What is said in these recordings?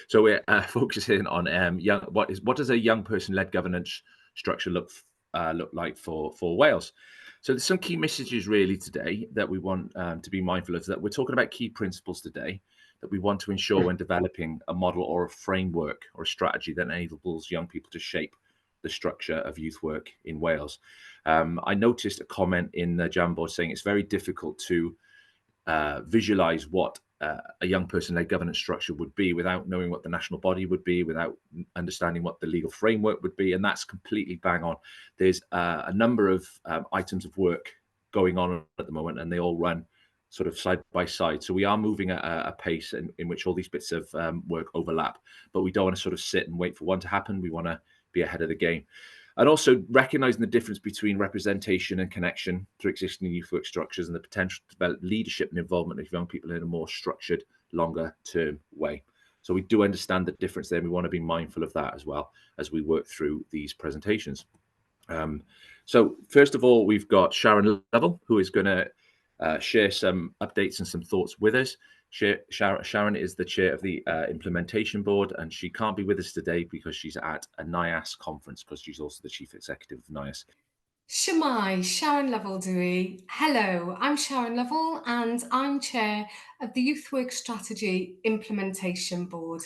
So we're focusing on what does a young person-led governance structure look like for Wales. So there's some key messages really today that we want to be mindful of. That we're talking about key principles today that we want to ensure when developing a model or a framework or a strategy that enables young people to shape the structure of youth work in Wales. I noticed a comment in the Jamboard saying it's very difficult to visualize what a young person-led governance structure would be without knowing what the national body would be, without understanding what the legal framework would be, and that's completely bang on. There's a number of items of work going on at the moment, and they all run sort of side by side. So we are moving at a pace in which all these bits of work overlap, but we don't want to sort of sit and wait for one to happen. We want to be ahead of the game. And also recognizing the difference between representation and connection through existing youth work structures and the potential to develop leadership and involvement of young people in a more structured, longer term way. So we do understand the difference there. And we want to be mindful of that as well as we work through these presentations. So first of all, we've got Sharon Lovell, who is going to share some updates and some thoughts with us. Sharon is the chair of the implementation board, and she can't be with us today because she's at a NIAS conference, because she's also the chief executive of NIAS. Shemai, Sharon Lovell Dewey. Hello, I'm Sharon Lovell and I'm chair of the Youth Work Strategy Implementation Board.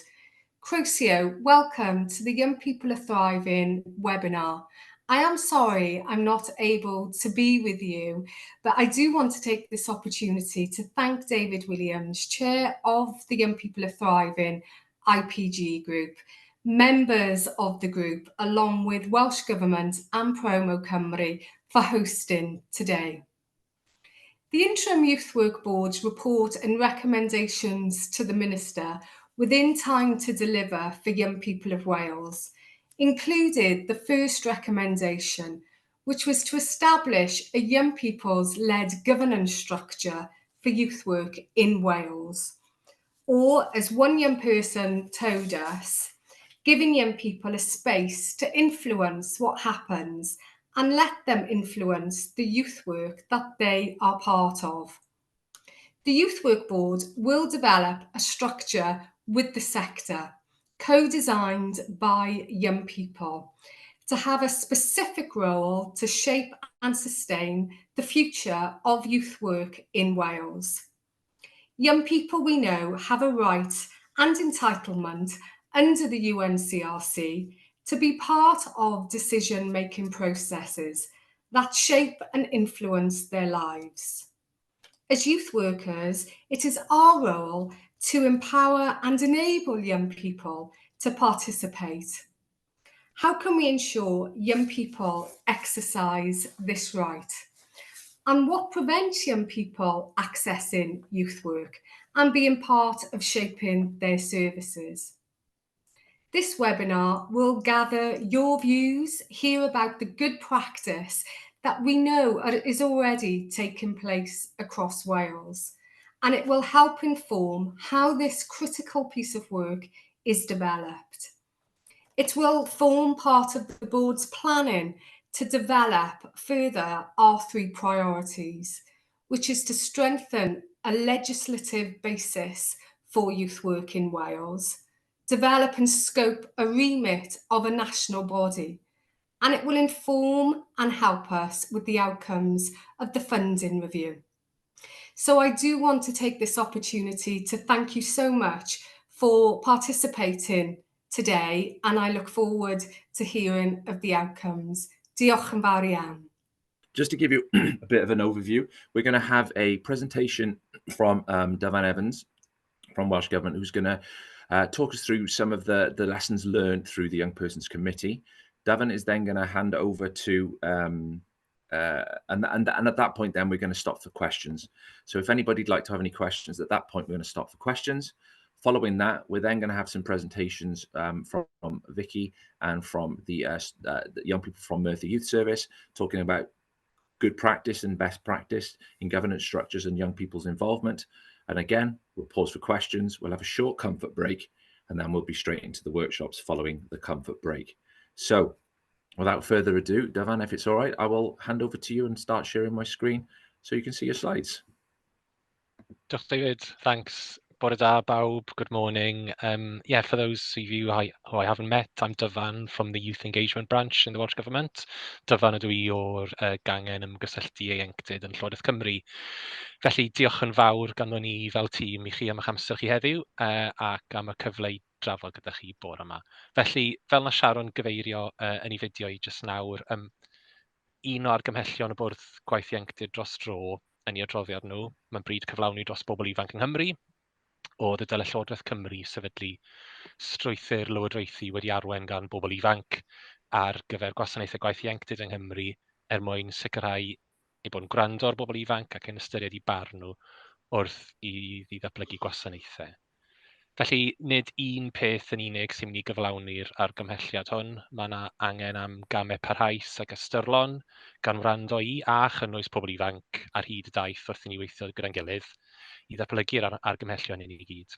Crocio, welcome to the Young People Are Thriving webinar. I am sorry I'm not able to be with you, but I do want to take this opportunity to thank David Williams, chair of the Young People Are Thriving IPG group, members of the group, along with Welsh Government and Promo Cymru for hosting today. The Interim Youth Work Board's report and recommendations to the Minister within time to deliver for young people of Wales included the first recommendation, which was to establish a young people's-led governance structure for youth work in Wales. Or, as one young person told us, giving young people a space to influence what happens and let them influence the youth work that they are part of. The Youth Work Board will develop a structure with the sector, co-designed by young people, to have a specific role to shape and sustain the future of youth work in Wales. Young people, we know, have a right and entitlement under the UNCRC to be part of decision-making processes that shape and influence their lives. As youth workers, it is our role to empower and enable young people to participate. How can we ensure young people exercise this right? And what prevents young people accessing youth work and being part of shaping their services? This webinar will gather your views, hear about the good practice that we know is already taking place across Wales, and it will help inform how this critical piece of work is developed. It will form part of the board's planning to develop further our three priorities, which is to strengthen a legislative basis for youth work in Wales, develop and scope a remit of a national body, and it will inform and help us with the outcomes of the funding review. So I do want to take this opportunity to thank you so much for participating today, and I look forward to hearing of the outcomes. Diolch yn fawr iawn. Just to give you a bit of an overview, we're going to have a presentation from Dyfan Evans from Welsh Government, who's going to talk us through some of the lessons learned through the Young Persons Committee. Dyfan is then going to hand over to, and at that point then we're going to stop for questions. So if anybody'd like to have any questions, at that point we're going to stop for questions. Following that, we're then going to have some presentations from Vicky and from the young people from Merthyr Youth Service, talking about good practice and best practice in governance structures and young people's involvement. And again, we'll pause for questions. We'll have a short comfort break, and then we'll be straight into the workshops following the comfort break. So without further ado, Dyfan, if it's all right, I will hand over to you and start sharing my screen so you can see your slides. Diolch, David. Thanks, Bore da, bawb. Good morning. Yeah, for those of you who I haven't met, I'm Dyfan from the Youth Engagement Branch in the Welsh Government. Dyfan ydw i o'r gangen ymgysylltu Ieuenctid yn Llywodraeth Cymru. Felly, diolch yn fawr ganddo ni fel tîm i chi am eich amser chi heddiw ac am y cyfle i drafod gyda chi bore yma. Felly, fel na Sharon gyfeirio yn ei fideo i jyst nawr, un o argymhellion y bwrdd gwaith Ieuenctid dros dro yn ei adroddiad nhw, mae'n bryd cyflawni dros bobl ifanc yng Nghymru, oedd y dylai Llywodraeth Cymru sefydlu strwythur lywodraethu wedi arwain gan bobl ifanc ar gyfer gwasanaethau gwaith Ieuenctid yng Nghymru mwyn sicrhau eu bod yn gwrando ar bobl ifanc ac yn ystyried eu barn nhw wrth i ddatblygu gwasanaethau. Felly, nid un peth yn unig sy'n mynd i gyflawni'r argymhelliad hwn. Mae yna angen am gamau parhaus ac ystyrlon gan wrando i a chynnwys pobl ifanc ar hyd y daith wrth i ni weithio gyda'n gilydd i ddatblygu'r argymhellion i ni gyd.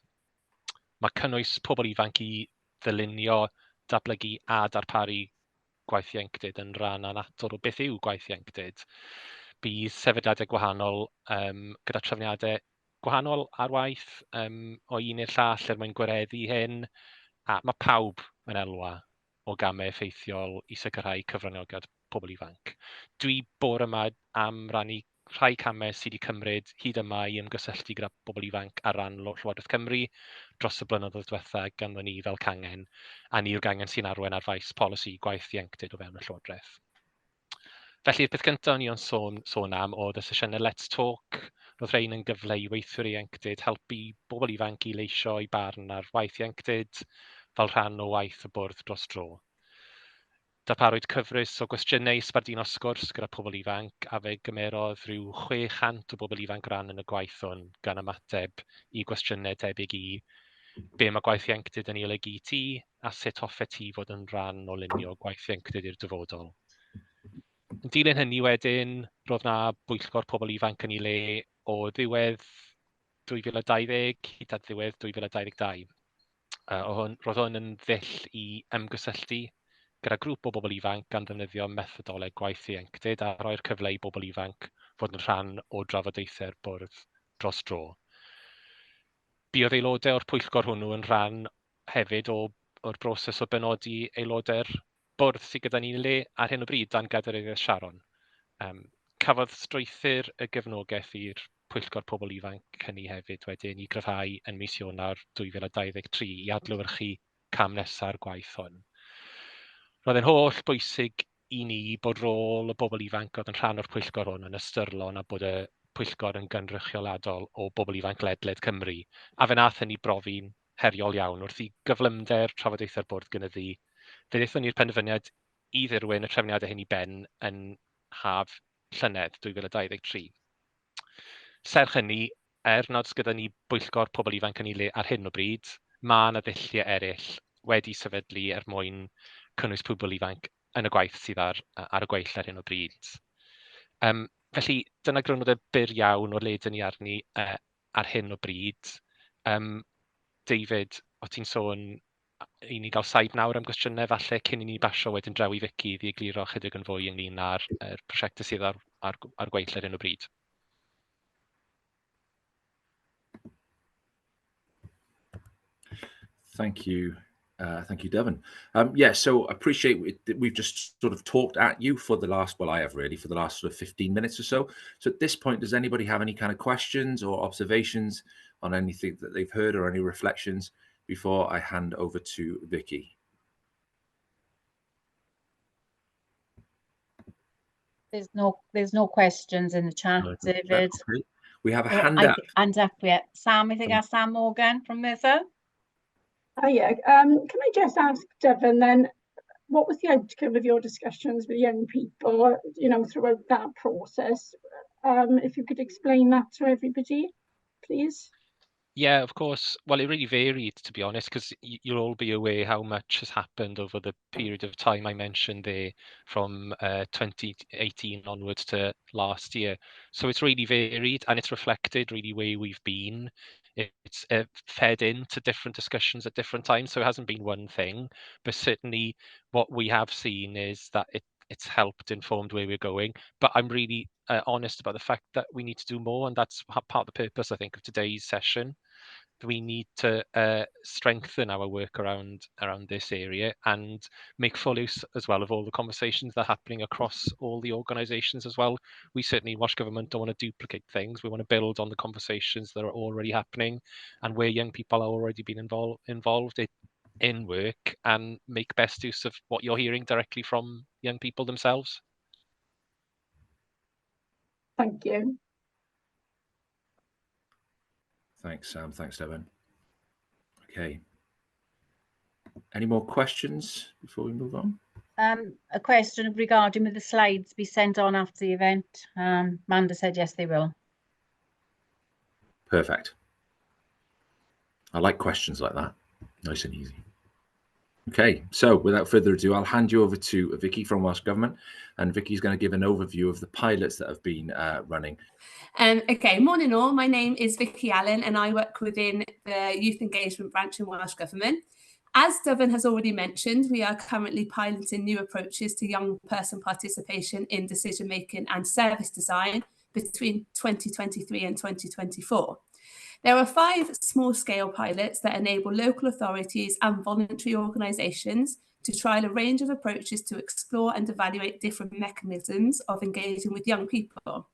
Mae cynnwys pobl ifanc i ddylunio, datblygu a darparu gwaith Ieuenctid yn rhan annatod o beth yw gwaith Ieuenctid. Bydd sefydliadau gwahanol gyda trefniadau gwahanol ar waith o un i'r llall mwyn gwareddu hyn, a mae pawb yn elwa o gamau effeithiol i sicrhau cyfranogiad pobl ifanc. Dwi bore yma am rannu rhai camau sydd wedi cymryd hyd yma i ymgysylltu gyda pobl ifanc ar ran Llywodraeth Cymru dros y blynyddoedd diwethaf ganddo ni fel cangen, a ni'r gangen sy'n arwain ar faes polisi gwaith Ieuenctid o fewn y Llywodraeth. Felly'r peth cyntaf ni o'n sôn am oedd y sesiynau Let's Talk. Roedd rhain yn gyfle i weithwyr Ieuenctid helpu bobl ifanc i leisio eu barn ar waith Ieuenctid fel rhan o waith y bwrdd dros dro. Darparwyd cyfres o gwestiynau sbardino sgwrs gyda pobl ifanc a fe gymerodd rhyw 600 o bobl ifanc ran yn y gwaith hwn gan ymateb i gwestiynau debyg i be mae gwaith Ieuenctid yn ei olygu i ti a sut hoffet ti fod yn rhan o lunio gwaith Ieuenctid i'r dyfodol. Yn dilyn hynny wedyn, roedd na bwyllgor pobl ifanc yn ei le o ddiwedd 2020 hyd at ddiwedd 2022. Roedd hwn yn ddull i ymgysylltu gyda grŵp o bobl ifanc gan ddefnyddio methodoleg gwaith Ieuenctid a rhoi'r cyfle i bobl ifanc fod yn rhan o drafodaethau'r bwrdd dros dro. Buodd aelodau o'r pwyllgor hwnnw yn rhan hefyd o'r broses o benodi aelodau'r bwrdd sydd gyda ni'n le ar hyn o bryd dan gadeirydd Sharon. Cafodd strwythur y gefnogaeth i'r pwyllgor pobl ifanc hynny hefyd wedyn i gryfhau yn mis Ionawr 2023 i adlewyrchu cam nesau'r gwaith hwn. Roedd yn holl bwysig i ni bod rôl y bobl ifanc oedd yn rhan o'r pwyllgor hwn yn ystyrlon a bod y pwyllgor yn gynrychioladol o bobl ifanc ledled Cymru. A fe nath hynny brofi'n heriol iawn wrth i gyflymder trafodaethau'r bwrdd gynyddu. Fe ddaethon ni'r penderfyniad i ddirwyn y trefniadau hyn i ben yn haf llynedd 2023. Serch hynny, nad gyda ni bwyllgor pobl ifanc yn ei le ar hyn o bryd, mae yna ddulliau eraill wedi sefydlu mwyn cynnwys pobl ifanc yn y gwaith sydd ar y gweill ar hyn o bryd. Felly, dyna grynod y byr iawn o'r le dyn ni arni ar hyn o bryd. David, o ti'n sôn i ni gael saib nawr am gwestiynau falle cyn i ni basio wedyn draw i Vicky i egluro chydig yn fwy ynglyn â'r prosiectau sydd ar gweill ar hyn o bryd. Thank you, Devon. Yeah, so appreciate we've just sort of talked at you for the last, well, I have really, for the last sort of 15 minutes or so. So at this point, does anybody have any kind of questions or observations on anything that they've heard or any reflections before I hand over to Vicky? There's no questions in the chat, David. Okay. We have a hand up. Hand up, yeah. Sam, I think that's Sam Morgan from Merthyr. Oh yeah. Can I just ask Devon then, what was the outcome of your discussions with young people, throughout that process? If you could explain that to everybody, please. Yeah, of course. Well, it really varied, to be honest, because you'll all be aware how much has happened over the period of time I mentioned there from 2018 onwards to last year. So it's really varied and it's reflected really where we've been. It's fed into different discussions at different times, so it hasn't been one thing. But certainly what we have seen is that it's helped informed where we're going. But I'm really honest about the fact that we need to do more, and that's part of the purpose, I think, of today's session. we need to strengthen our work around this area and make full use as well of all the conversations that are happening across all the organisations as well. We certainly, Welsh Government, don't want to duplicate things. We want to build on the conversations that are already happening and where young people are already being involved in work, and make best use of what you're hearing directly from young people themselves. Thank you. Thanks, Sam. Thanks, Devon. Okay. Any more questions before we move on? A question regarding will the slides be sent on after the event? Amanda said yes, they will. Perfect. I like questions like that. Nice and easy. Okay, so without further ado, I'll hand you over to Vicky from Welsh Government, and Vicky's going to give an overview of the pilots that have been running. Okay, morning all. My name is Vicky Allen and I work within the Youth Engagement branch in Welsh Government. As Dyfan has already mentioned, we are currently piloting new approaches to young person participation in decision making and service design between 2023 and 2024. There are 5 small-scale pilots that enable local authorities and voluntary organisations to trial a range of approaches to explore and evaluate different mechanisms of engaging with young people.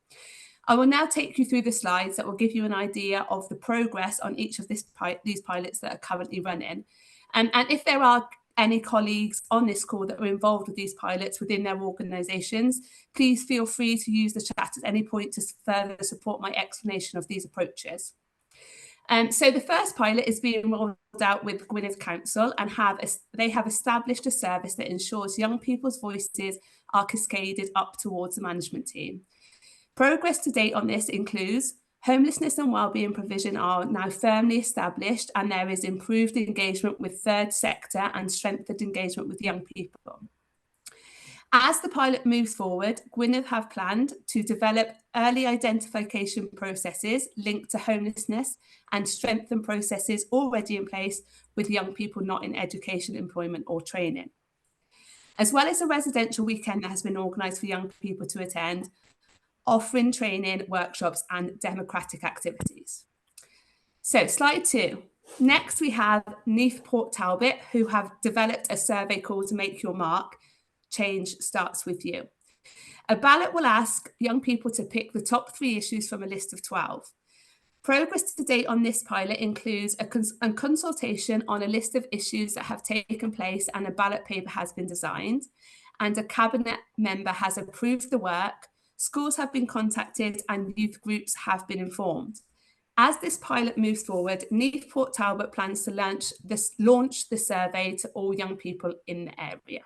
I will now take you through the slides that will give you an idea of the progress on each of these pilots that are currently running. And if there are any colleagues on this call that are involved with these pilots within their organisations, please feel free to use the chat at any point to further support my explanation of these approaches. So the first pilot is being rolled out with Gwynedd Council, and they have established a service that ensures young people's voices are cascaded up towards the management team. Progress to date on this includes homelessness and wellbeing provision are now firmly established, and there is improved engagement with third sector and strengthened engagement with young people. As the pilot moves forward, Gwynedd have planned to develop early identification processes linked to homelessness and strengthen processes already in place with young people not in education, employment or training. As well as a residential weekend that has been organised for young people to attend, offering training, workshops and democratic activities. So slide 2. Next we have Neath Port Talbot, who have developed a survey called Make Your Mark. Change starts with you. A ballot will ask young people to pick the top 3 issues from a list of 12. Progress to date on this pilot includes a consultation on a list of issues that have taken place, and a ballot paper has been designed, and a cabinet member has approved the work. Schools have been contacted and youth groups have been informed. As this pilot moves forward, Neath Port Talbot plans to launch the survey to all young people in the area.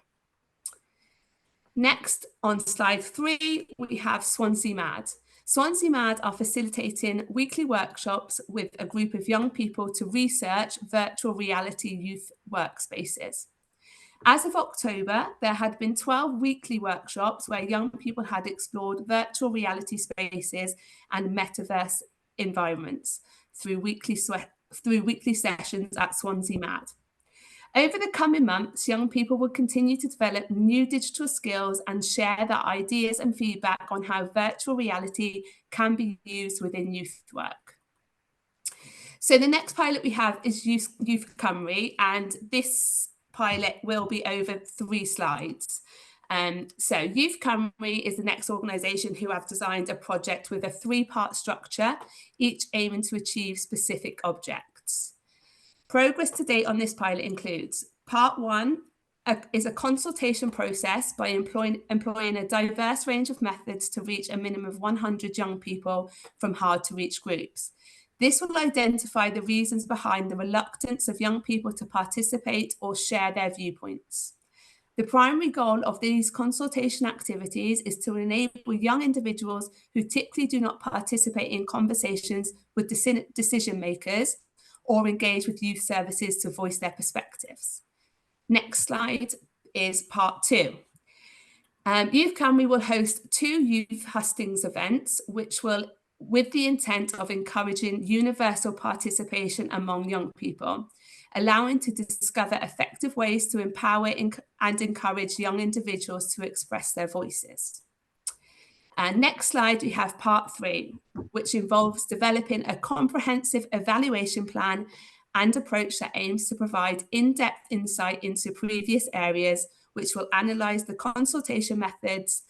Next, on slide 3, we have Swansea Mad. Swansea Mad are facilitating weekly workshops with a group of young people to research virtual reality youth workspaces. As of October, there had been 12 weekly workshops where young people had explored virtual reality spaces and metaverse environments through weekly sessions at Swansea Mad. Over the coming months, young people will continue to develop new digital skills and share their ideas and feedback on how virtual reality can be used within youth work. So the next pilot we have is Youth Nghymru, and this pilot will be over 3 slides. So Youth Nghymru is the next organisation who have designed a project with a 3-part structure, each aiming to achieve specific objects. Progress to date on this pilot includes part 1 is a consultation process by employing a diverse range of methods to reach a minimum of 100 young people from hard to reach groups. This will identify the reasons behind the reluctance of young people to participate or share their viewpoints. The primary goal of these consultation activities is to enable young individuals who typically do not participate in conversations with decision makers or engage with youth services to voice their perspectives. Next slide is part 2. Youth Nghymru will host 2 youth hustings events, which will, with the intent of encouraging universal participation among young people, allowing to discover effective ways to empower and encourage young individuals to express their voices. Next slide, we have part 3, which involves developing a comprehensive evaluation plan and approach that aims to provide in-depth insight into previous areas, which will analyse the consultation methods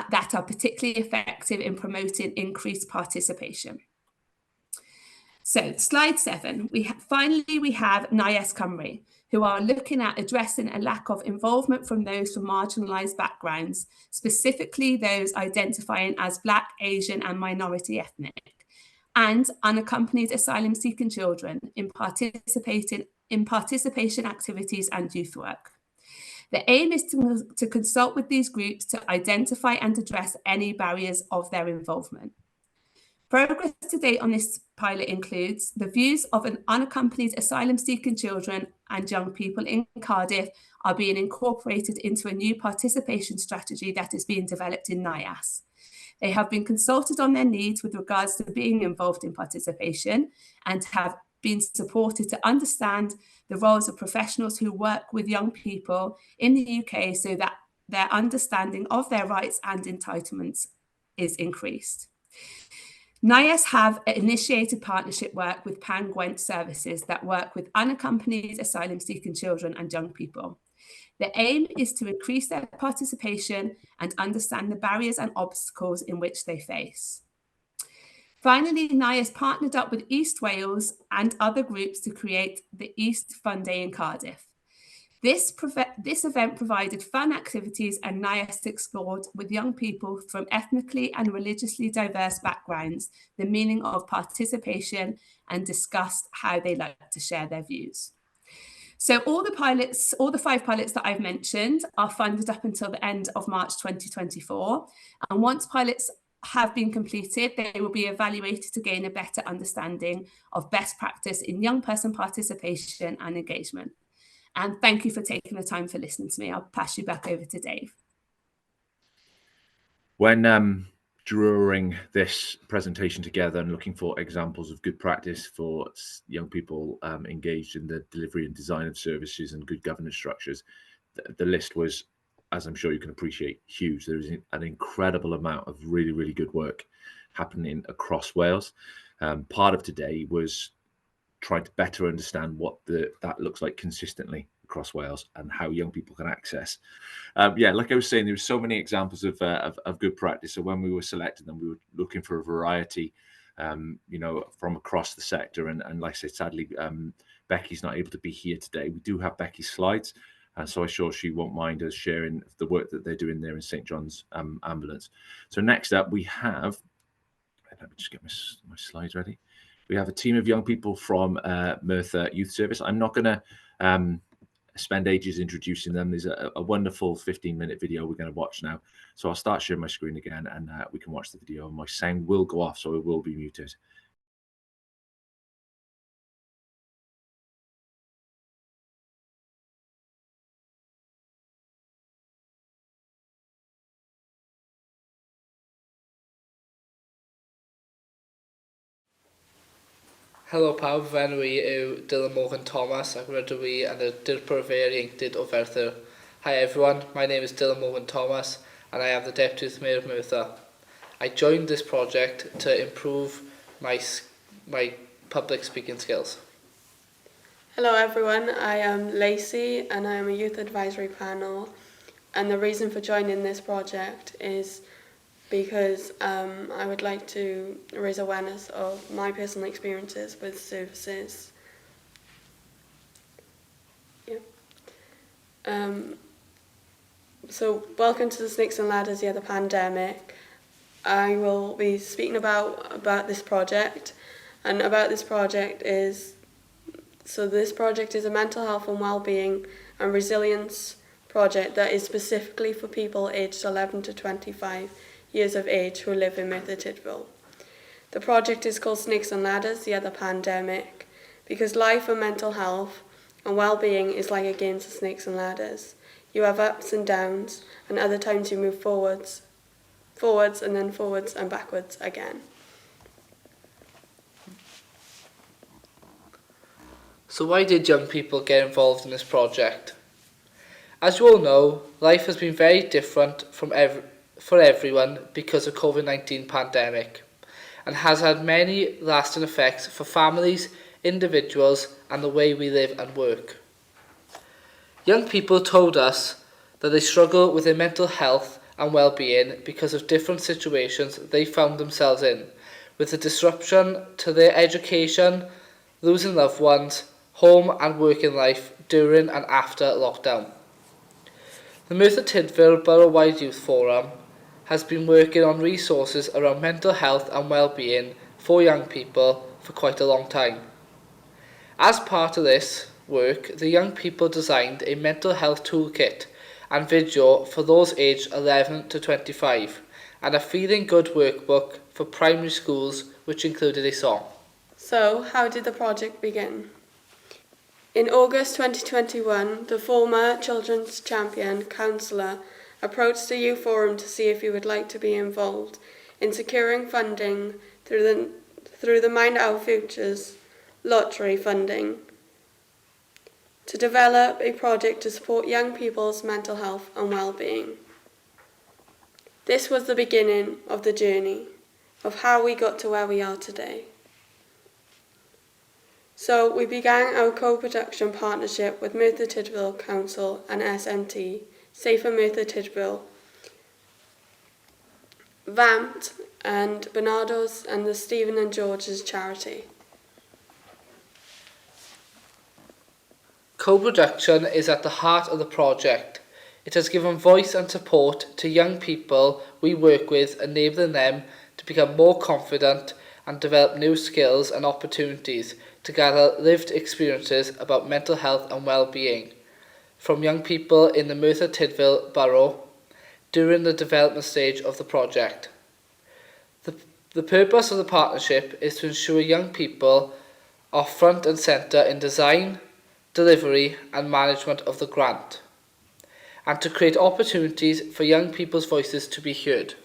that are particularly effective in promoting increased participation. So slide 7, finally we have Gwaith Cymru, who are looking at addressing a lack of involvement from those from marginalised backgrounds, specifically those identifying as Black, Asian and minority ethnic, and unaccompanied asylum-seeking children in participation activities and youth work. The aim is to consult with these groups to identify and address any barriers of their involvement. Progress to date on this pilot includes the views of an unaccompanied asylum-seeking children and young people in Cardiff are being incorporated into a new participation strategy that is being developed in NIAS. They have been consulted on their needs with regards to being involved in participation and have been supported to understand the roles of professionals who work with young people in the UK so that their understanding of their rights and entitlements is increased. NIAS have initiated partnership work with Gwent services that work with unaccompanied asylum-seeking children and young people. The aim is to increase their participation and understand the barriers and obstacles in which they face. Finally, NIAS partnered up with East Wales and other groups to create the East Fun Day in Cardiff. This event provided fun activities and NIAS explored with young people from ethnically and religiously diverse backgrounds the meaning of participation and discussed how they like to share their views. So all the 5 pilots that I've mentioned are funded up until the end of March 2024. And once pilots have been completed, they will be evaluated to gain a better understanding of best practice in young person participation and engagement. And thank you for taking the time for listening to me. I'll pass you back over to Dave. When drawing this presentation together and looking for examples of good practice for young people engaged in the delivery and design of services and good governance structures, the list was, as I'm sure you can appreciate, huge. There is an incredible amount of really, really good work happening across Wales. Part of today was trying to better understand what that looks like consistently across Wales and how young people can access. Like I was saying, there were so many examples of good practice. So when we were selecting them, we were looking for a variety, from across the sector. And like I said, sadly, Becky's not able to be here today. We do have Becky's slides. And so I'm sure she won't mind us sharing the work that they're doing there in St. John's Ambulance. So next up, we have, let me just get my slides ready. We have a team of young people from Merthyr Youth Service. I'm not going to spend ages introducing them. There's a wonderful 15-minute video we're going to watch now. So I'll start sharing my screen again and we can watch the video. My sound will go off, so it will be muted. Helo pawb, fy enw I yw Dylan Morgan Thomas ac rydw I yn y Dirprwy Ieuenctid o Ferthyr. Hi everyone, my name is Dylan Morgan Thomas and I am the Deputy Mayor of Merthyr. I joined this project to improve my public speaking skills. Hello everyone, I am Lacey and I am a Youth Advisory Panel, and the reason for joining this project is because I would like to raise awareness of my personal experiences with services. So welcome to the Snakes and Ladders Year of the Pandemic. I will be speaking about this project, and about this project is, this project is a mental health and well-being and resilience project that is specifically for people aged 11 to 25 years of age who live in Merthyr Tydfil. The project is called Snakes and Ladders, the Other Pandemic, because life and mental health and well-being is like a game of snakes and ladders. You have ups and downs, and other times you move forwards, and then forwards and backwards again. So why did young people get involved in this project? As you all know, life has been very different from for everyone because of COVID-19 pandemic, and has had many lasting effects for families, individuals, and the way we live and work. Young people told us that they struggle with their mental health and well-being because of different situations they found themselves in, with the disruption to their education, losing loved ones, home and working life during and after lockdown. The Merthyr Tydfil Borough-wide Youth Forum has been working on resources around mental health and well-being for young people for quite a long time. As part of this work, the young people designed a mental health toolkit and video for those aged 11 to 25, and a Feeling Good workbook for primary schools, which included a song. So, how did the project begin? In August 2021, the former Children's Champion councillor approached the Youth Forum to see if he would like to be involved in securing funding through the Mind Our Futures lottery funding to develop a project to support young people's mental health and well-being. This was the beginning of the journey of how we got to where we are today. So we began our co-production partnership with Merthyr Tydfil Council and SMT, Safer Merthyr Tydfil, VAMT and Bernardo's and the Stephen and George's charity. Co-production is at the heart of the project. It has given voice and support to young people we work with, enabling them to become more confident and develop new skills and opportunities to gather lived experiences about mental health and well-being from young people in the Merthyr Tydfil Borough during the development stage of the project. The purpose of the partnership is to ensure young people are front and centre in design, delivery and management of the grant, and to create opportunities for young people's voices to be heard.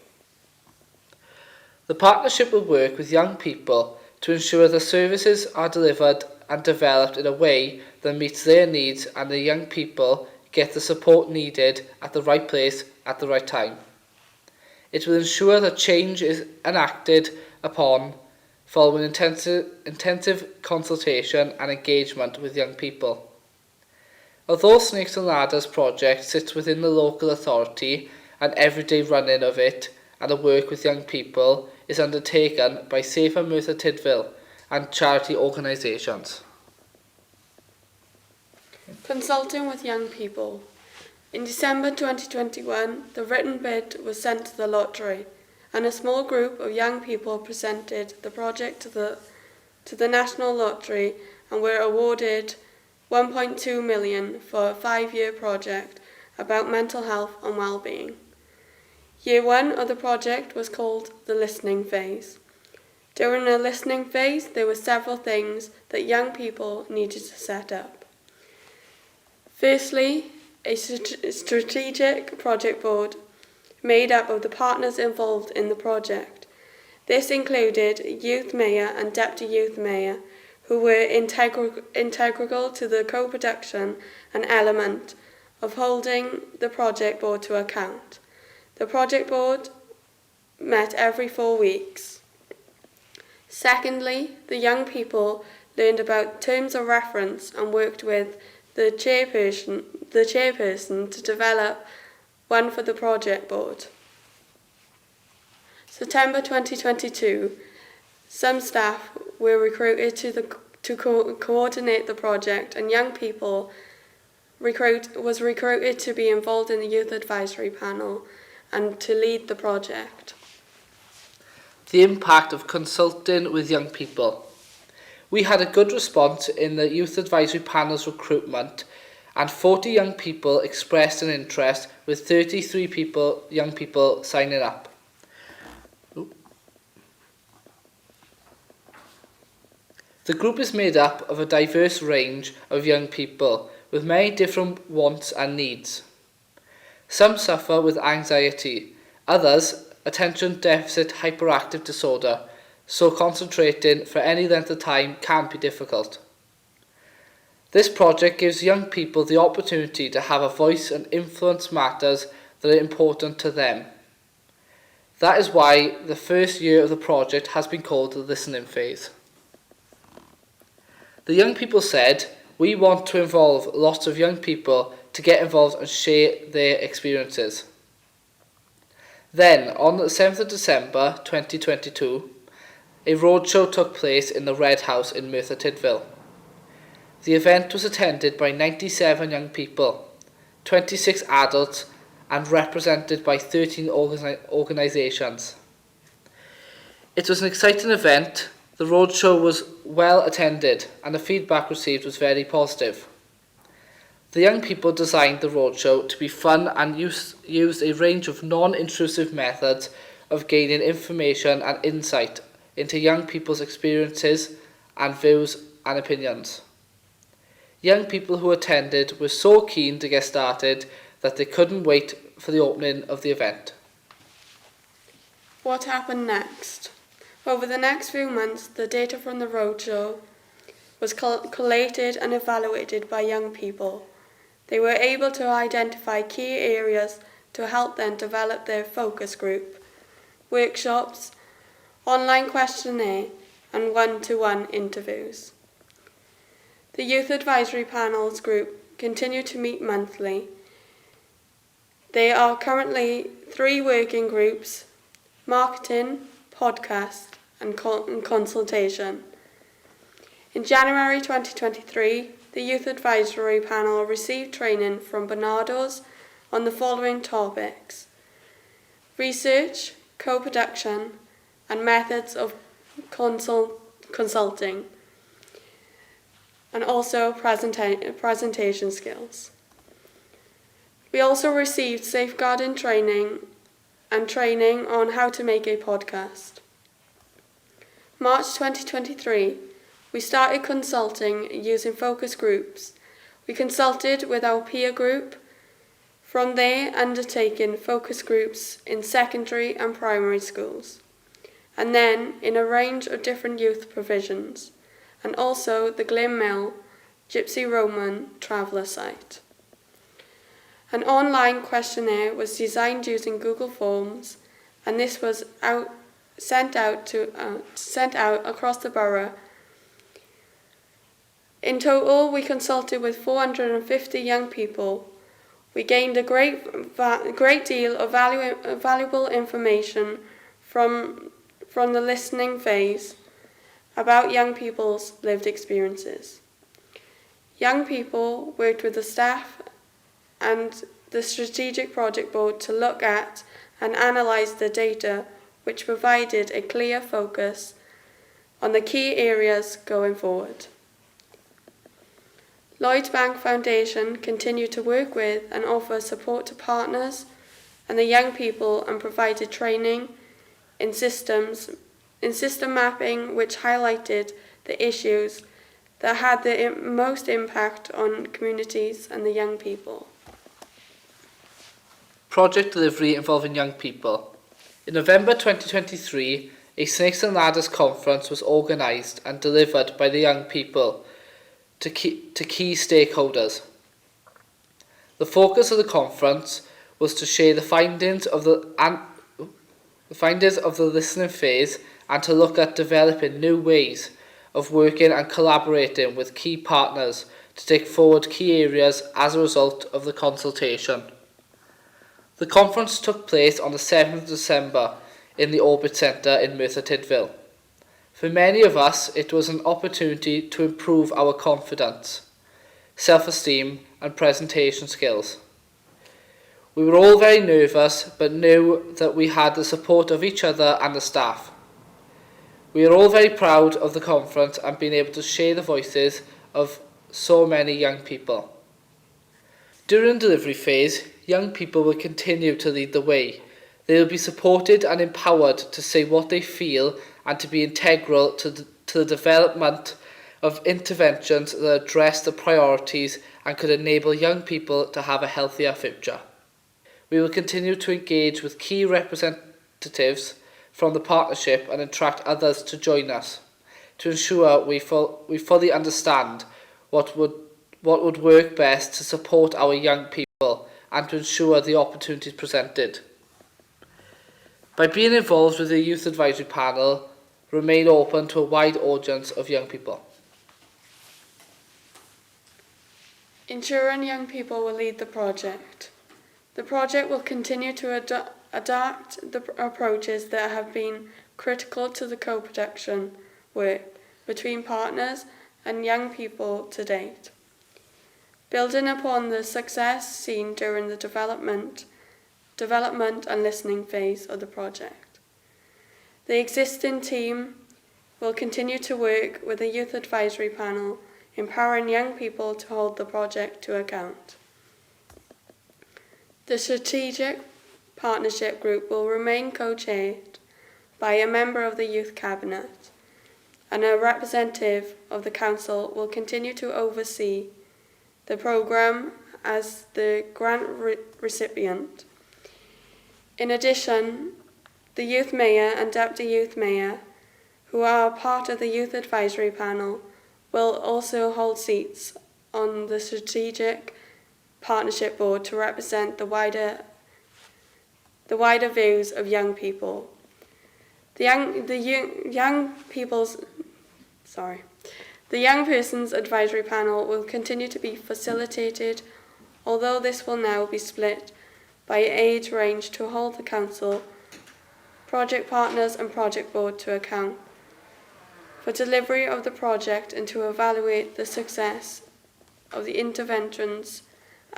The partnership will work with young people to ensure the services are delivered and developed in a way that meets their needs and the young people get the support needed at the right place at the right time. It will ensure that change is enacted upon following intensive consultation and engagement with young people. Although Snakes and Ladders project sits within the local authority and everyday running of it and the work with young people is undertaken by Safer Merthyr Tydfil and charity organisations. Consulting with young people. In December 2021, the written bid was sent to the lottery, and a small group of young people presented the project to the National Lottery and were awarded 1.2 million for a 5-year project about mental health and well-being. Year 1 of the project was called the listening phase. During the listening phase, there were several things that young people needed to set up. Firstly, a strategic project board made up of the partners involved in the project. This included youth mayor and deputy youth mayor, who were integral to the co-production and element of holding the project board to account. The project board met every 4 weeks. Secondly, the young people learned about terms of reference and worked with the chairperson to develop one for the project board. September 2022, some staff were recruited to coordinate the project, and young people was recruited to be involved in the youth advisory panel and to lead the project. The impact of consulting with young people. We had a good response in the youth advisory panel's recruitment, and 40 young people expressed an interest, with 33 young people signing up. The group is made up of a diverse range of young people with many different wants and needs. Some suffer with anxiety, others attention deficit hyperactive disorder, so concentrating for any length of time can be difficult. This project gives young people the opportunity to have a voice and influence matters that are important to them. That is why the first year of the project has been called the listening phase. The young people said, we want to involve lots of young people to get involved and share their experiences. Then, on the 7th of December 2022, a roadshow took place in the Red House in Merthyr. The event was attended by 97 young people, 26 adults, and represented by 13 organisations. It was an exciting event. The roadshow was well attended and the feedback received was very positive. The young people designed the roadshow to be fun and used a range of non-intrusive methods of gaining information and insight into young people's experiences and views and opinions. Young people who attended were so keen to get started that they couldn't wait for the opening of the event. What happened next? Over the next few months, the data from the roadshow was collated and evaluated by young people. They were able to identify key areas to help them develop their focus group, workshops, online questionnaire, and one-to-one interviews. The Youth Advisory Panels group continue to meet monthly. There are currently 3 working groups: marketing, podcast, and consultation. In January 2023, the Youth Advisory Panel received training from Bernardo's on the following topics: research, co-production, and methods of consulting, and also presentation skills. We also received safeguarding training and training on how to make a podcast. March 2023, we started consulting using focus groups. We consulted with our peer group, from there undertaking focus groups in secondary and primary schools, and then in a range of different youth provisions, and also the Glyn Mill Gypsy Roman traveller site. An online questionnaire was designed using Google Forms, and this was sent out across the borough. In total, we consulted with 450 young people. We gained a great deal of valuable information from the listening phase about young people's lived experiences. Young people worked with the staff and the Strategic Project Board to look at and analyse the data, which provided a clear focus on the key areas going forward. Lloyds Bank Foundation continued to work with and offer support to partners and the young people, and provided training in system mapping, which highlighted the issues that had the most impact on communities and the young people. Project delivery involving young people. In November 2023, a Snakes and Ladders conference was organised and delivered by the young people to key stakeholders. The focus of the conference was to share the findings of the listening phase and to look at developing new ways of working and collaborating with key partners to take forward key areas as a result of the consultation. The conference took place on the 7th of December in the Orbit Centre in Merthyr. For many of us, it was an opportunity to improve our confidence, self-esteem and presentation skills. We were all very nervous, but knew that we had the support of each other and the staff. We are all very proud of the conference and being able to share the voices of so many young people. During the delivery phase, young people will continue to lead the way. They will be supported and empowered to say what they feel and to be integral to the development of interventions that address the priorities and could enable young people to have a healthier future. We will continue to engage with key representatives from the partnership and attract others to join us to ensure we fully understand what would work best to support our young people and to ensure the opportunities presented. By being involved with the Youth Advisory Panel, remain open to a wide audience of young people. Ensuring young people will lead the project. The project will continue to adapt the approaches that have been critical to the co-production work between partners and young people to date, building upon the success seen during the development and listening phase of the project. The existing team will continue to work with the Youth Advisory Panel, empowering young people to hold the project to account. The Strategic Partnership Group will remain co-chaired by a member of the Youth Cabinet, and a representative of the Council will continue to oversee the programme as the grant recipient. In addition, the Youth Mayor and Deputy Youth Mayor, who are part of the Youth Advisory Panel, will also hold seats on the Strategic Partnership Board to represent the wider views of young people. The Young Persons Advisory Panel will continue to be facilitated, although this will now be split by age range to hold the Council, project partners and project board to account for delivery of the project and to evaluate the success of the interventions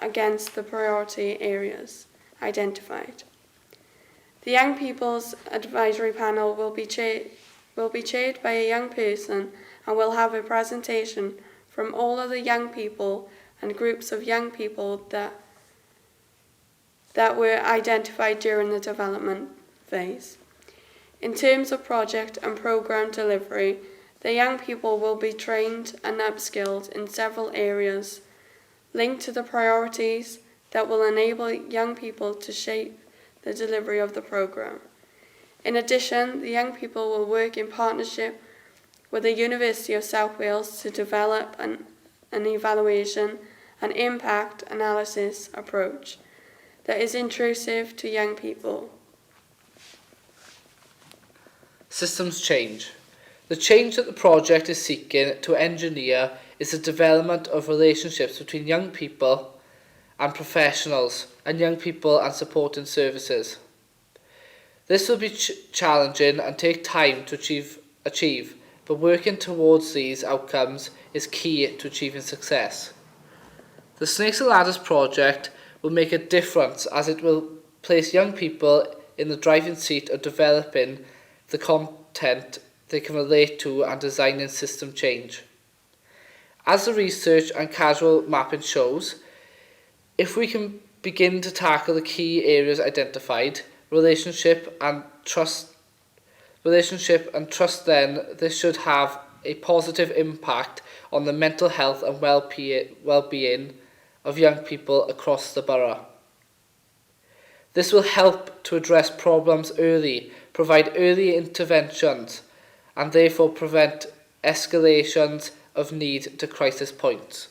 against the priority areas identified. The Young People's Advisory Panel will be chaired by a young person and will have a presentation from all of the young people and groups of young people that were identified during the development phase. In terms of project and programme delivery, the young people will be trained and upskilled in several areas linked to the priorities that will enable young people to shape the delivery of the programme. In addition, the young people will work in partnership with the University of South Wales to develop an evaluation and impact analysis approach that is intrusive to young people. Systems change. The change that the project is seeking to engineer is the development of relationships between young people and professionals, and young people and supporting services. This will be challenging and take time to achieve, but working towards these outcomes is key to achieving success. The Snakes and Ladders project will make a difference as it will place young people in the driving seat of developing the content they can relate to and designing system change. As the research and casual mapping shows, if we can begin to tackle the key areas identified, relationship and trust, then this should have a positive impact on the mental health and well-being of young people across the borough. This will help to address problems early, provide early interventions, and therefore prevent escalations of need to crisis points.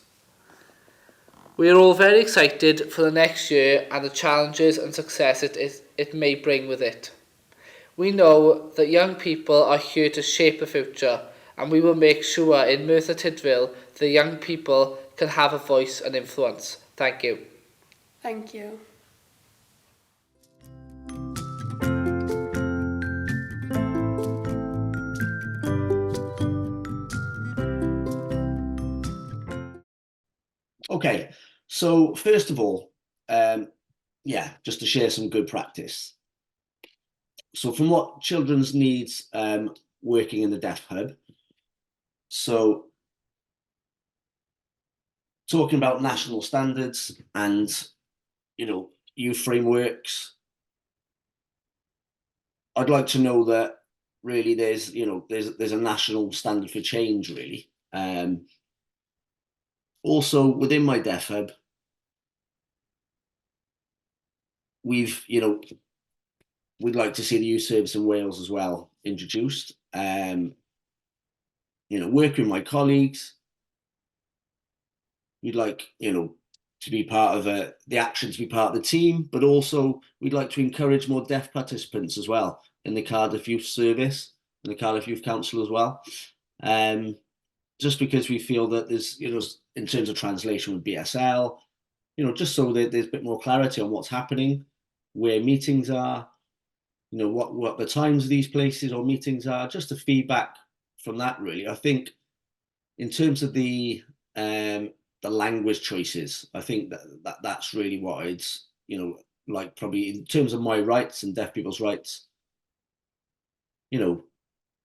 We are all very excited for the next year and the challenges and success it may bring with it. We know that young people are here to shape the future, and we will make sure in Merthyr Tydfil the young people can have a voice and influence. Thank you. Thank you. Okay, so first of all, just to share some good practice. So from what children's needs working in the Deaf Hub, so talking about national standards and, youth frameworks, I'd like to know that really there's a national standard for change, really. Also, within my Deaf Hub, we'd like to see the youth service in Wales as well introduced. Working with my colleagues, we'd like, to be part of the action, to be part of the team, but also we'd like to encourage more deaf participants as well in the Cardiff Youth Service and the Cardiff Youth Council as well. Just because we feel that there's, in terms of translation with BSL, just so that there's a bit more clarity on what's happening, where meetings are, what the times of these places or meetings are, just the feedback from that, really. I think in terms of the language choices, I think that's really what it's, like probably in terms of my rights and deaf people's rights,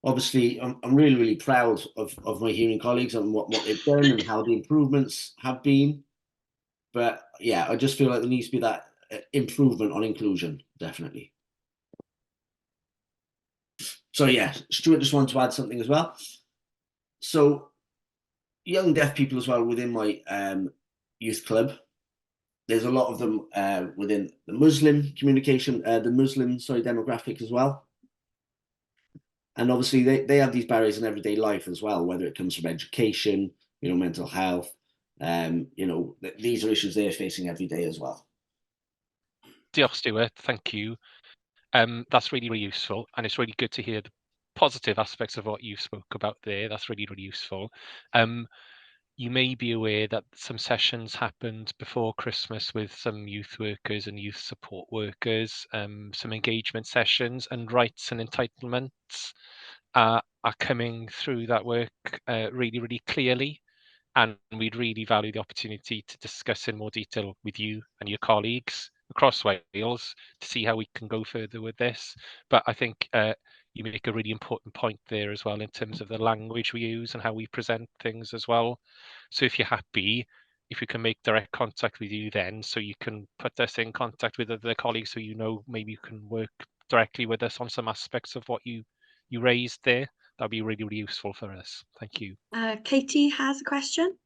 obviously I'm really, really proud of my hearing colleagues and what they've done and how the improvements have been. But yeah, I just feel like there needs to be that improvement on inclusion, definitely. So yeah, Stuart just wanted to add something as well. So young deaf people as well within my youth club, there's a lot of them within the Muslim communication, demographic as well. And obviously they have these barriers in everyday life as well, whether it comes from education, mental health, these are issues they're facing every day as well. Diolch, Stuart. Thank you. That's really, really useful. And it's really good to hear the positive aspects of what you spoke about there. That's really, really useful. You may be aware that some sessions happened before Christmas with some youth workers and youth support workers, some engagement sessions, and rights and entitlements are coming through that work really, really clearly. And we'd really value the opportunity to discuss in more detail with you and your colleagues across Wales to see how we can go further with this. But I think you make a really important point there as well in terms of the language we use and how we present things as well. So if you're happy, if we can make direct contact with you then, so you can put us in contact with other colleagues who maybe you can work directly with us on some aspects of what you raised there, that'd be really, really useful for us. Thank you. Katie has a question.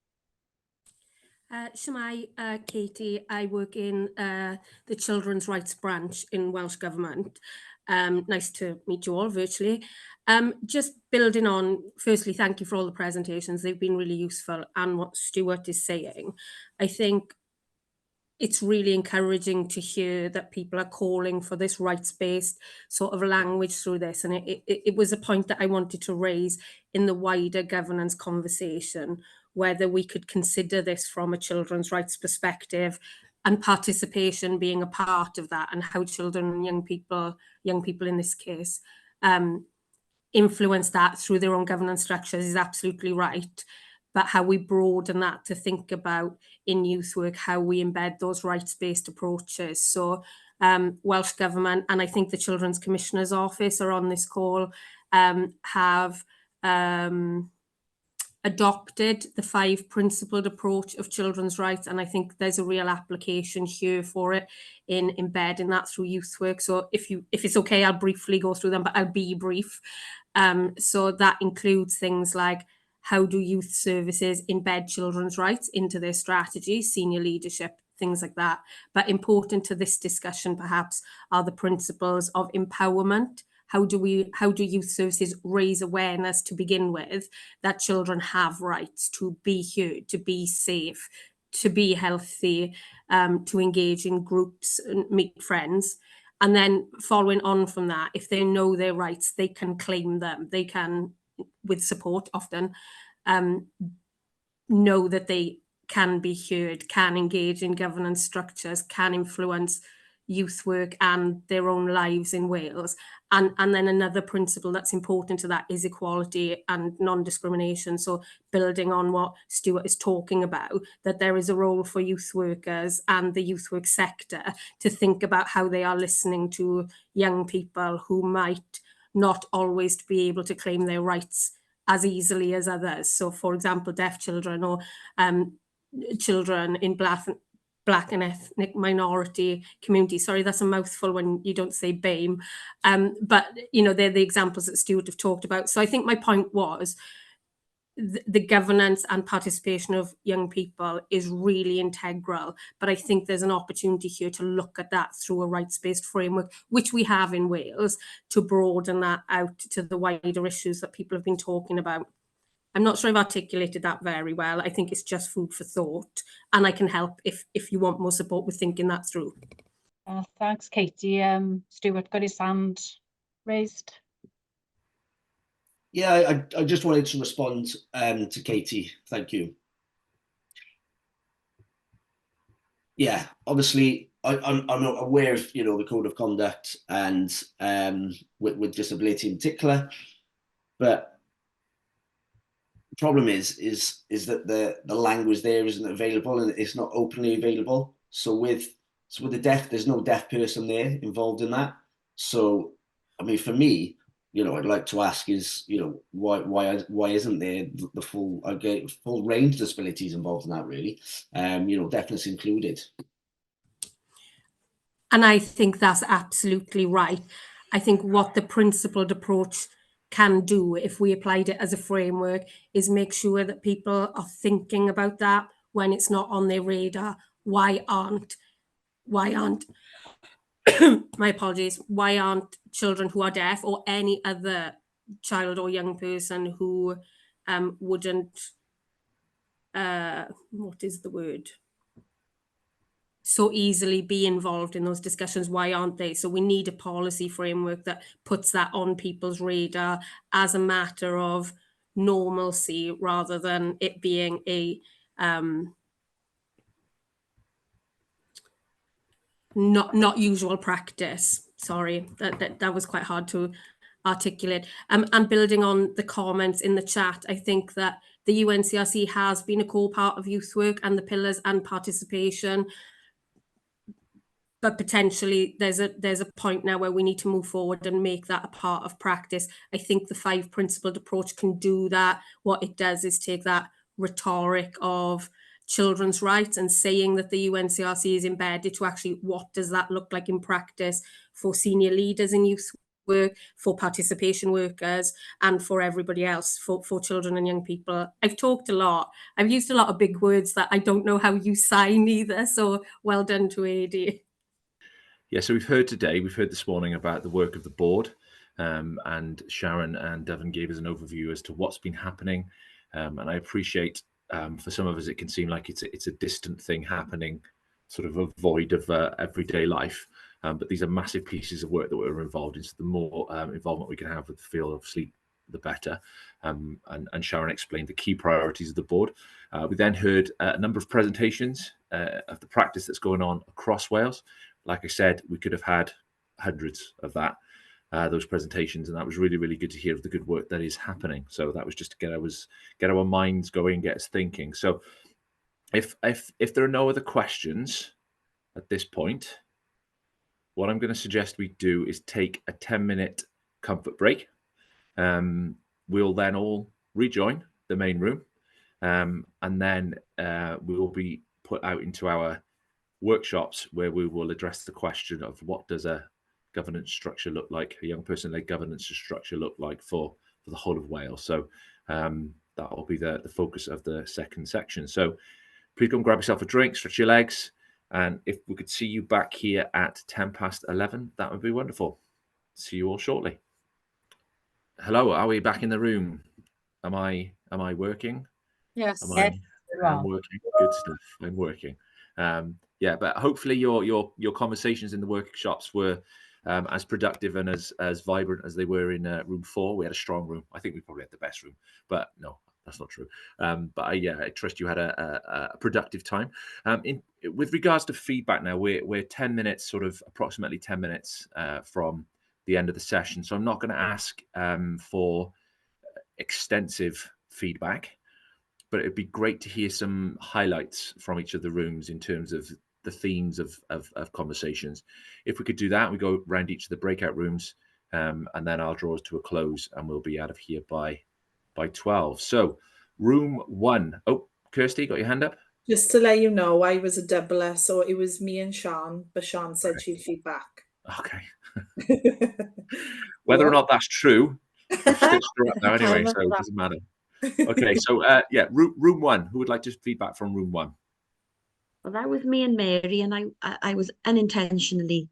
Shemai, Katie, I work in the Children's Rights Branch in Welsh Government. Nice to meet you all virtually. Just building on, firstly, thank you for all the presentations. They've been really useful. And what Stuart is saying, I think it's really encouraging to hear that people are calling for this rights-based sort of language through this. And it was a point that I wanted to raise in the wider governance conversation, whether we could consider this from a children's rights perspective and participation being a part of that, and how children and young people in this case, influence that through their own governance structures is absolutely right. But how we broaden that to think about in youth work, how we embed those rights-based approaches. So Welsh Government, and I think the Children's Commissioner's Office are on this call, have adopted the 5-principled approach of children's rights. And I think there's a real application here for it in embedding that through youth work. So if it's okay, I'll briefly go through them, but I'll be brief. So that includes things like, how do youth services embed children's rights into their strategy, senior leadership, things like that. But important to this discussion, perhaps, are the principles of empowerment. How do youth services raise awareness to begin with that children have rights to be heard, to be safe, to be healthy, to engage in groups and meet friends. And then following on from that, if they know their rights, they can claim them. They can, with support often, know that they can be heard, can engage in governance structures, can influence youth work and their own lives in Wales. And then another principle that's important to that is equality and non-discrimination. So building on what Stuart is talking about, that there is a role for youth workers and the youth work sector to think about how they are listening to young people who might not always be able to claim their rights as easily as others. So for example, deaf children or children in Black and ethnic minority communities. Sorry, that's a mouthful when you don't say BAME. But, they're the examples that Stuart have talked about. So I think my point was the governance and participation of young people is really integral. But I think there's an opportunity here to look at that through a rights-based framework, which we have in Wales, to broaden that out to the wider issues that people have been talking about. I'm not sure I've articulated that very well. I think it's just food for thought, and I can help if you want more support with thinking that through. Thanks, Katie. Stuart got his hand raised. Yeah, I just wanted to respond to Katie. Thank you. Yeah, obviously, I'm aware of, you know, the code of conduct and with disability in particular, but the problem is that the language there isn't available and it's not openly available. So with the deaf, there's no deaf person there involved in that. So, I mean, for me, you know, I'd like to ask is, you know, why isn't there the full range of disabilities involved in that, really? You know, deafness included. And I think that's absolutely right. I think what the principled approach can do, if we applied it as a framework, is make sure that people are thinking about that when it's not on their radar. Why aren't my apologies, why aren't children who are deaf or any other child or young person who wouldn't, what is the word? So easily be involved in those discussions, why aren't they? So we need a policy framework that puts that on people's radar as a matter of normalcy rather than it being a not usual practice. Sorry, that was quite hard to articulate. And building on the comments in the chat, I think that the UNCRC has been a core part of youth work and the pillars and participation. But potentially there's a point now where we need to move forward and make that a part of practice. I think the 5 principled approach can do that. What it does is take that rhetoric of children's rights and saying that the UNCRC is embedded to actually what does that look like in practice for senior leaders in youth work, for participation workers, and for everybody else, for children and young people. I've talked a lot. I've used a lot of big words that I don't know how you sign either. So well done to AD. Yeah, so we've heard this morning about the work of the board, and Sharon and Devon gave us an overview as to what's been happening. And I appreciate, for some of us, it can seem like it's a distant thing happening, sort of a void of everyday life. But these are massive pieces of work that we're involved in. So the more involvement we can have with the field of sleep, the better. And Sharon explained the key priorities of the board. We then heard a number of presentations of the practice that's going on across Wales. Like I said, we could have had hundreds of those presentations, and that was really, really good to hear of the good work that is happening. So that was just to get our minds going, get us thinking. So if there are no other questions at this point, what I'm going to suggest we do is take a 10-minute comfort break. We'll then all rejoin the main room, and then we will be put out into our workshops where we will address the question of what does a governance structure look like, a young person-led governance structure look like for the whole of Wales. So that will be the focus of the second section. So please go and grab yourself a drink, stretch your legs, and if we could see you back here at 11:10, that would be wonderful. See you all shortly. Hello, are we back in the room? Am I working? Yes. I'm working. Good stuff. I'm working. Yeah, but hopefully your conversations in the workshops were as productive and as vibrant as they were in room 4. We had a strong room. I think we probably had the best room, but no, that's not true. But I trust you had a productive time. With regards to feedback now, we're 10 minutes, sort of approximately 10 minutes from the end of the session. So I'm not going to ask for extensive feedback, but it'd be great to hear some highlights from each of the rooms in terms of the themes of conversations. If we could do that, we go around each of the breakout rooms, and then I'll draw us to a close and we'll be out of here by 12. So room 1. Oh, Kirsty, got your hand up? Just to let you know, I was a doubler, so it was me and Sian, but Sian said she'd feedback. Okay. Whether or not that's true, I've stitched her up now anyway, so it doesn't matter. Okay, so yeah, room 1. Who would like to feedback from room 1? Well, that was me and Mary, and I was unintentionally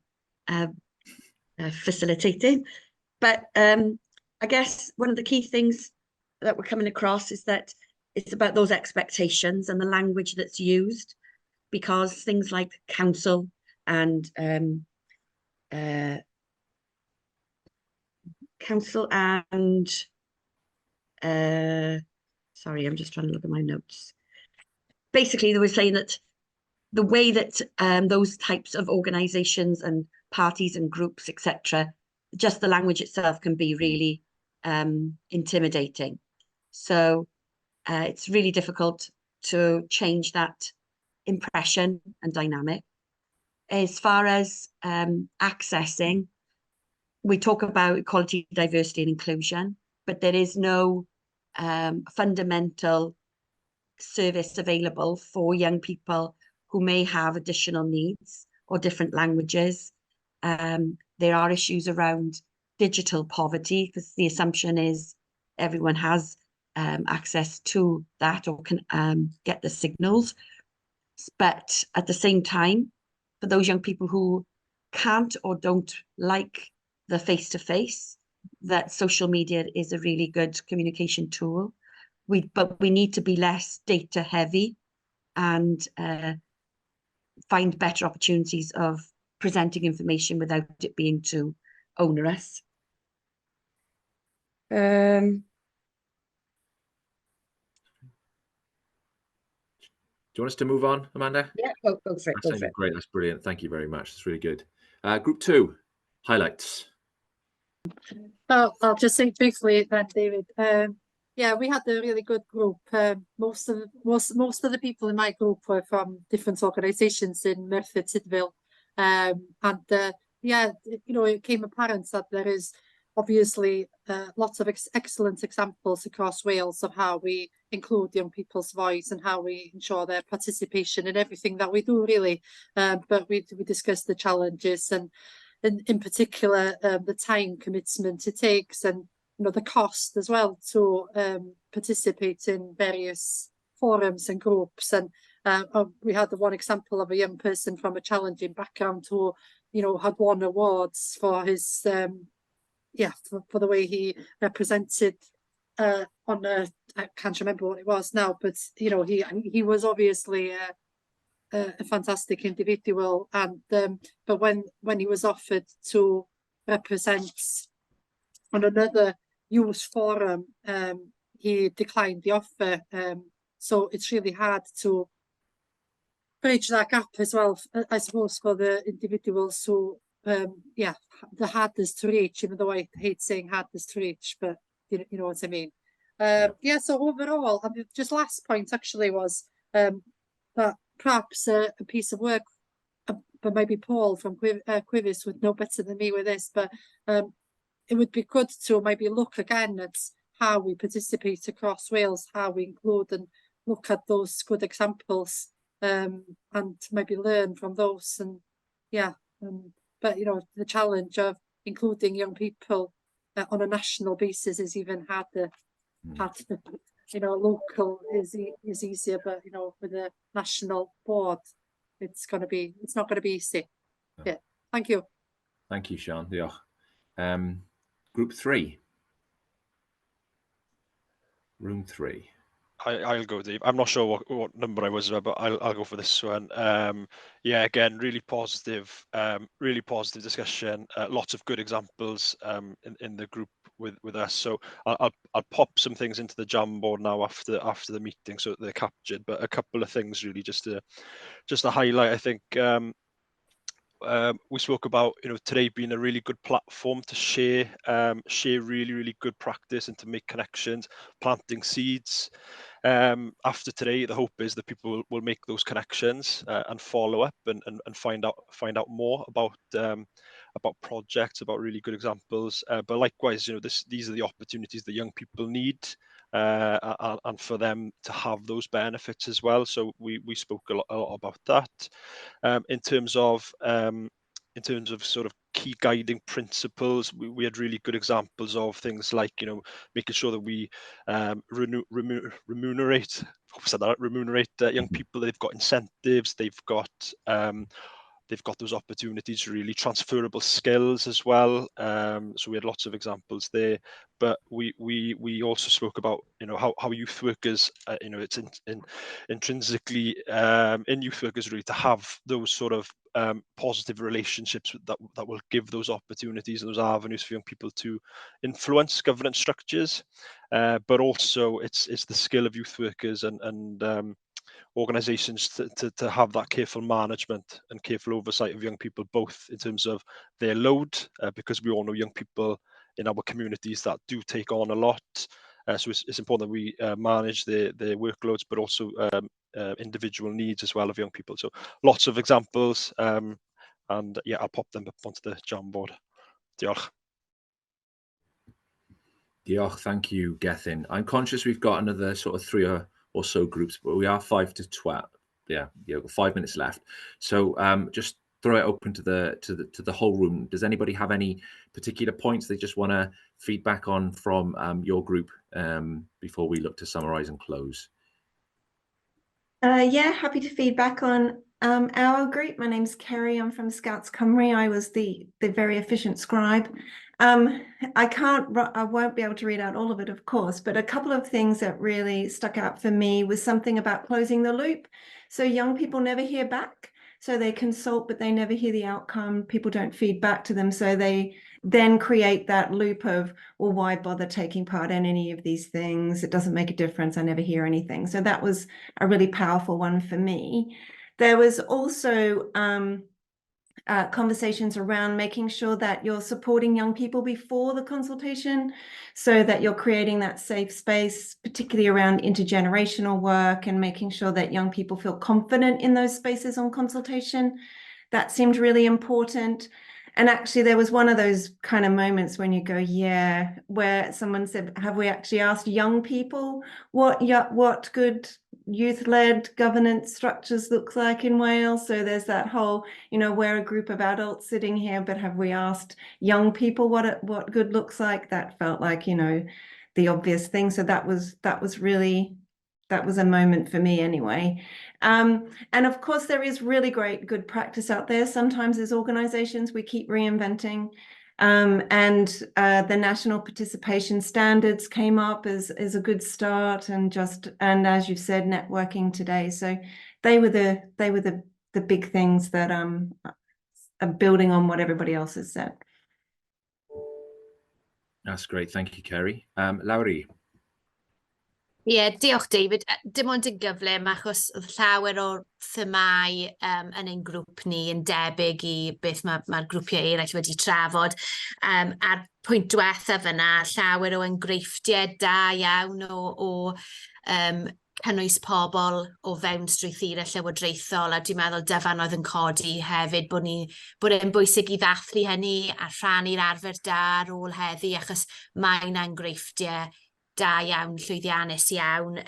facilitating. But I guess one of the key things that we're coming across is that it's about those expectations and the language that's used, because things like council and sorry, I'm just trying to look at my notes. Basically, they were saying that the way that those types of organizations and parties and groups, etc., just the language itself can be really intimidating. So it's really difficult to change that impression and dynamic. As far as accessing, we talk about equality, diversity and inclusion, but there is no fundamental service available for young people who may have additional needs or different languages. There are issues around digital poverty, because the assumption is everyone has access to that or can get the signals. But at the same time, for those young people who can't or don't like the face-to-face, that social media is a really good communication tool. But we need to be less data heavy and find better opportunities of presenting information without it being too onerous. Do you want us to move on, Amanda? Yeah, go for it. That sounded great. That's brilliant. Thank you very much. That's really good. Group 2, highlights. I'll just say briefly then, David. Yeah, we had a really good group. Most of the people in my group were from different organisations in Merthyr Tydfil, and yeah, you know, it became apparent that there is obviously lots of excellent examples across Wales of how we include young people's voice and how we ensure their participation in everything that we do, really. But we discussed the challenges and in particular the time commitment it takes, and you know, the cost as well to participate in various forums and groups. And we had the one example of a young person from a challenging background who, you know, had won awards for his for the way he represented on a, I can't remember what it was now, but you know, he was obviously a fantastic individual, and but when he was offered to represent on another youth forum, he declined the offer. So it's really hard to bridge that gap as well, I suppose, for the individuals who the hardest to reach, even though I hate saying hardest to reach, but you know what I mean. Yeah, so overall, I mean, just last point actually was that perhaps a piece of work, but maybe Paul from Quivis would know better than me with this, but it would be good to maybe look again at how we participate across Wales, how we include and look at those good examples, and maybe learn from those. And yeah, but you know, the challenge of including young people on a national basis is even harder. You know, local is easier, but you know, with a national board, it's not going to be easy. Yeah, thank you. Thank you, Sian. Diolch. Group 3. Room 3. I'll go, Dave. I'm not sure what number I was, but I'll go for this one. Yeah, again, really positive discussion. Lots of good examples in the group with us. So I'll pop some things into the Jamboard now after the meeting so that they're captured. But a couple of things really just to highlight. I think we spoke about, you know, today being a really good platform to share really good practice and to make connections, planting seeds. After today, the hope is that people will make those connections and follow up and find out more about projects, about really good examples. But likewise, you know, these are the opportunities that young people need, and for them to have those benefits as well. So we spoke a lot about that. In terms of sort of key guiding principles, we had really good examples of things like, you know, making sure that we remunerate young people. They've got incentives, they've got they've got those opportunities, really transferable skills as well. So we had lots of examples there, but we also spoke about, you know, how youth workers, you know, it's intrinsically in youth workers really to have those sort of positive relationships that will give those opportunities, those avenues for young people to influence governance structures, but also it's the skill of youth workers and organisations to have that careful management and careful oversight of young people, both in terms of their load, because we all know young people in our communities that do take on a lot. So it's important that we manage their workloads, but also individual needs as well of young people. So lots of examples, and yeah, I'll pop them up onto the Jamboard. Diolch. Diolch, thank you, Gethin. I'm conscious we've got another sort of 3 or so groups, but we are 5 to 12. Yeah, we've got 5 minutes left. So just throw it open to the whole room. Does anybody have any particular points they just want to feedback on from your group before we look to summarise and close? Yeah, happy to feedback on our group. My name's Kerry. I'm from Scouts Cymru. I was the very efficient scribe. I won't be able to read out all of it, of course, but a couple of things that really stuck out for me was something about closing the loop. So young people never hear back. So they consult, but they never hear the outcome. People don't feed back to them. So they then create that loop of, well, why bother taking part in any of these things? It doesn't make a difference. I never hear anything. So that was a really powerful one for me. There was also conversations around making sure that you're supporting young people before the consultation, so that you're creating that safe space, particularly around intergenerational work and making sure that young people feel confident in those spaces on consultation. That seemed really important. And actually, there was one of those kind of moments when you go, yeah, where someone said, have we actually asked young people what good youth-led governance structures look like in Wales? So there's that whole, you know, we're a group of adults sitting here, but have we asked young people what good looks like? That felt like, you know, the obvious thing. So that was a moment for me anyway. And of course, there is really great good practice out there. Sometimes as organizations, we keep reinventing. And the national participation standards came up as a good start, and as you've said, networking today. So they were the big things that are building on what everybody else has said. That's great. Thank you, Kerry. Lowry. Ie, diolch David. Dim ond yn gyflym achos oedd llawer o'r themau yn ein grŵp ni yn debyg i beth mae'r grwpiau eraill wedi trafod. A'r pwynt diwethaf fyna, llawer o enghreifftiau da iawn o cynnwys pobl o fewn strwythurau llywodraethol, a dwi'n meddwl Dyfan oedd yn codi hefyd bod e'n bwysig i ddathlu hynny a rhannu'r arfer da ar ôl heddi, achos mae'n enghreifftiau da iawn, llwyddiannus iawn.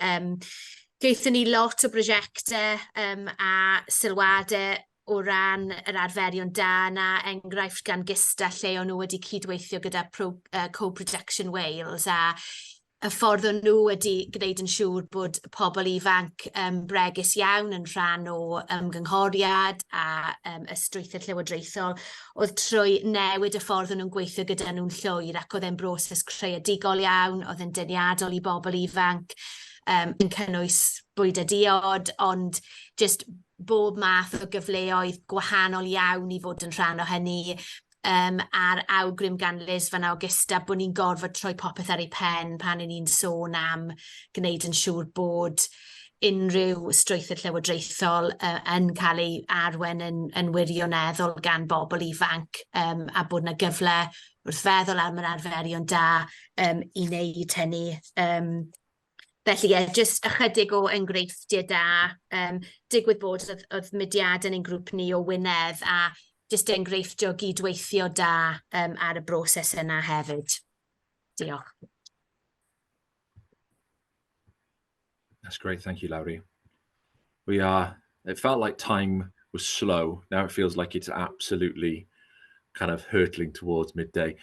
Gaethon ni lot o brosiectau a sylwadau o ran yr arferion da yna, enghraifft gan Gysta lle o'n nhw wedi cydweithio gyda Co-Production Wales, a y ffordd o'n nhw wedi gwneud yn siŵr bod pobl ifanc bregus iawn yn rhan o ymgynghoriad a y strwythur llywodraethol oedd trwy newid y ffordd o'n nhw'n gweithio gyda nhw'n llwyr, ac oedd e'n broses creadigol iawn, oedd yn deniadol i bobl ifanc, yn cynnwys bwyd a diod, ond just bob math o gyfleoedd gwahanol iawn i fod yn rhan o hynny. A'r awgrym gan Liz fan Augusta bod ni'n gorfod troi popeth ar ei pen pan ni'n sôn am gwneud yn siŵr bod unrhyw strwythur llywodraethol yn cael ei arwain yn wirioneddol gan bobl ifanc, a bod yna gyfle wrth feddwl am yr arferion da i wneud hynny. Felly ie, jyst ychydig o enghreifftiau da. Digwydd bod oedd mudiad yn ein grŵp ni o Wynedd, a jyst enghreiffdio gydweithio da ar y broses yna hefyd. Diolch. That's great. Thank you, Lowry. It felt like time was slow. Now it feels like it's absolutely kind of hurtling towards midday.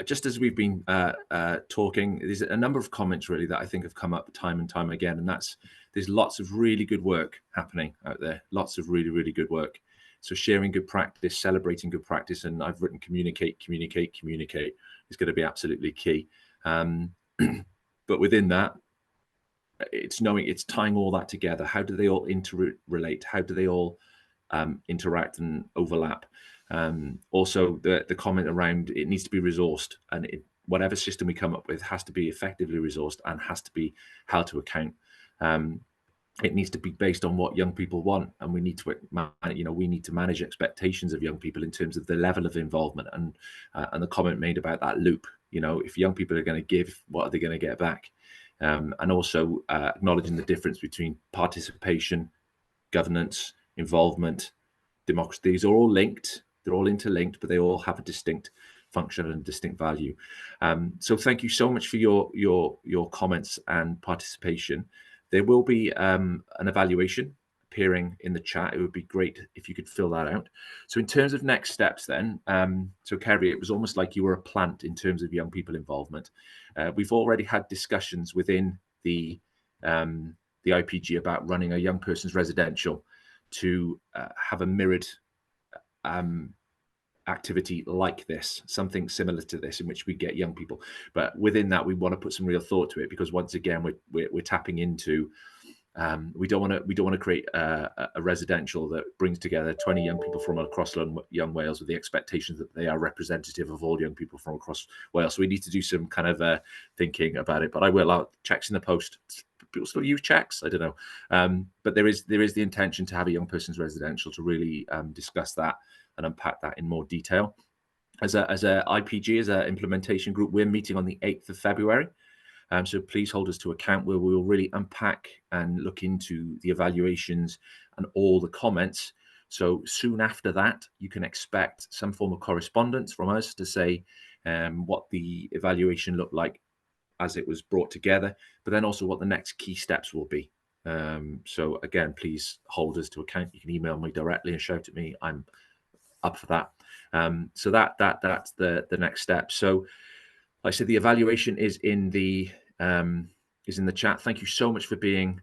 Just as we've been talking, there's a number of comments really that I think have come up time and time again, and there's lots of really good work happening out there. Lots of really, really good work. So sharing good practice, celebrating good practice, and I've written communicate is going to be absolutely key. But within that, it's tying all that together. How do they all interrelate? How do they all interact and overlap? Also, the comment around it needs to be resourced, and whatever system we come up with has to be effectively resourced and has to be held to account. It needs to be based on what young people want, and we need to manage expectations of young people in terms of the level of involvement and the comment made about that loop. If young people are going to give, what are they going to get back? And also acknowledging the difference between participation, governance, involvement, democracy. These are all linked. They're all interlinked, but they all have a distinct function and distinct value. So thank you so much for your comments and participation. There will be an evaluation appearing in the chat. It would be great if you could fill that out. So in terms of next steps then, so Kerry, it was almost like you were a plant in terms of young people involvement. We've already had discussions within the IPG about running a young person's residential to have a mirrored activity like this, something similar to this, in which we get young people. But within that, we want to put some real thought to it, because once again, we're tapping into. We don't want to create a residential that brings together 20 young people from across young Wales with the expectations that they are representative of all young people from across Wales. So we need to do some kind of thinking about it. But I will out checks in the post. People still use checks, I don't know. But there is the intention to have a young person's residential to really discuss that and unpack that in more detail. As a IPG, as an implementation group, we're meeting on the 8th of February. So please hold us to account, where we will really unpack and look into the evaluations and all the comments. So soon after that, you can expect some form of correspondence from us to say what the evaluation looked like as it was brought together, but then also what the next key steps will be. So again, please hold us to account. You can email me directly and shout at me. I'm up for that. So that's the next step. So like I said, the evaluation is in the chat. Thank you so much for being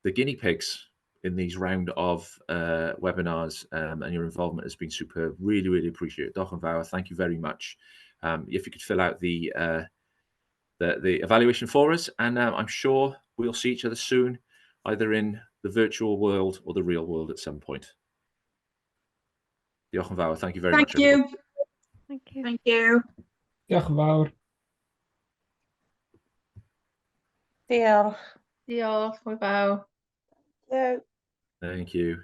the guinea pigs in these round of webinars, and your involvement has been superb. Really, really appreciate it. Doch yn fawr, thank you very much. If you could fill out the evaluation for us, and I'm sure we'll see each other soon, either in the virtual world or the real world at some point. Diolch yn fawr. Thank you very much. Thank you. Thank you. Thank you. Diolch yn fawr. Diolch. Diolch, hwyl fawr. Thank you.